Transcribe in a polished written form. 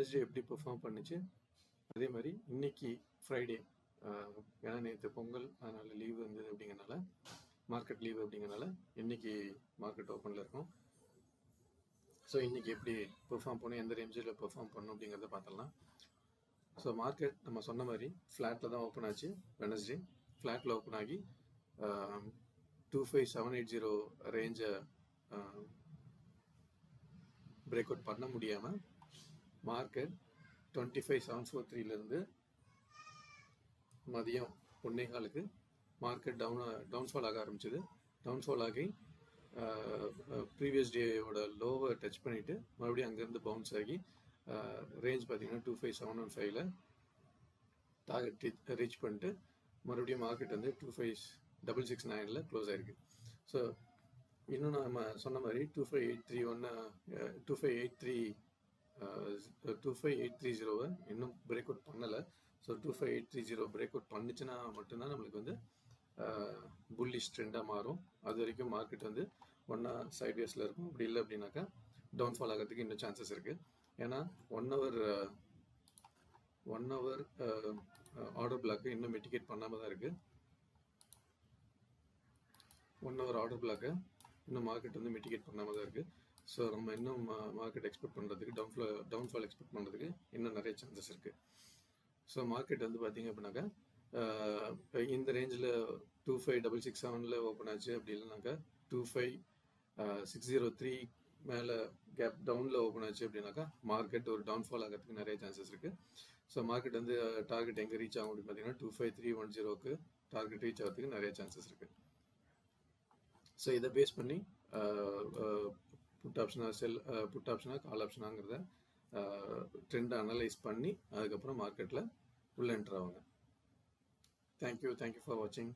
Wednesday எப்படி perform பண்ணிச்சு, அதே மாதிரி இன்னைக்கு ஃப்ரைடே, ஏன்னா நேற்று பொங்கல், அதனால் லீவ் இருந்தது அப்படிங்கிறனால, மார்க்கெட் லீவ் அப்படிங்கிறனால இன்னைக்கு மார்க்கெட் ஓப்பனில் இருக்கும். ஸோ இன்றைக்கி எப்படி பெர்ஃபார்ம் பண்ணணும், எந்த ரேஞ்சில் பெர்ஃபார்ம் பண்ணணும் அப்படிங்கிறத பார்த்துடலாம். ஸோ மார்க்கெட் நம்ம சொன்ன மாதிரி ஃப்ளாட்டில் தான் ஓப்பன் ஆச்சு. வெனஸ்டே ஃப்ளாட்டில் ஓப்பன் ஆகி 25780 ரேஞ்சை பிரேக் அவுட் பண்ண முடியாமல் மார்க்கெட் 25743 மதியம் 1:15 மார்க்கெட் டவுன்ஃபால் ஆக ஆரம்பிச்சது. டவுன்ஃபால் ஆகி ப்ரீவியஸ் டேயோட லோவை டச் பண்ணிவிட்டு மறுபடியும் அங்கேருந்து பவுன்ஸ் ஆகி ரேஞ்ச் பார்த்தீங்கன்னா 25715 டார்கெட் ரீச் பண்ணிட்டு மறுபடியும் மார்க்கெட் வந்து 25669 க்ளோஸ் ஆயிருக்கு. ஸோ இன்னும் நம்ம சொன்ன மாதிரி 25830 இன்னும் பிரேக் அவுட் பண்ணலை. ஸோ 25830 பிரேக் அவுட் பண்ணிச்சுன்னா மட்டும்தான் நம்மளுக்கு வந்து புல்லிஷ் ட்ரெண்டாக மாறும். அது வரைக்கும் மார்க்கெட் வந்து ஒன்றா சைட்வேஸில் இருக்கும். அப்படி இல்லை அப்படின்னாக்கா டவுன்ஃபால் ஆகிறதுக்கு இன்னும் சான்சஸ் இருக்குது. ஏன்னா ஒன் ஹவர் ஆர்டர் பிளாக்கு இன்னும் மிட்டிகேட் பண்ணாமல் தான் இருக்குது. 1 ஹவர் ஆர்டர் பிளாக்கை இன்னும் மார்க்கெட் வந்து மிட்டிகேட் பண்ணாமல் தான் இருக்குது. ஸோ நம்ம இன்னும் மார்க்கெட் எக்ஸ்பெக்ட் பண்ணுறதுக்கு டவுன்ஃபால் எக்ஸ்பெக்ட் பண்ணுறதுக்கு இன்னும் நிறைய சான்சஸ் இருக்குது. ஸோ மார்க்கெட் வந்து பார்த்திங்க அப்படின்னாக்கா இந்த ரேஞ்சில் 25667 ஓப்பன் ஆச்சு. அப்படி இல்லைனாக்கா 25603 மேலே கேப் டவுனில் ஓப்பன் ஆச்சு அப்படின்னாக்கா மார்க்கெட் ஒரு டவுன்ஃபால் ஆகிறதுக்கு நிறைய சான்சஸ் இருக்குது. ஸோ மார்க்கெட் வந்து டார்கெட் எங்கே ரீச் ஆகும் அப்படின்னு பார்த்தீங்கன்னா 25310க்கு டார்கெட் ரீச் ஆகிறதுக்கு நிறைய சான்சஸ் இருக்குது. ஸோ இதை பேஸ் பண்ணி புட் ஆப்ஷனா கால் ஆப்ஷனாங்கிறத ட்ரெண்டை அனலைஸ் பண்ணி அதுக்கப்புறம் மார்க்கெட்டில் உள்ள என்டர் ஆகுங்க. தேங்க்யூ ஃபார் வாட்சிங்.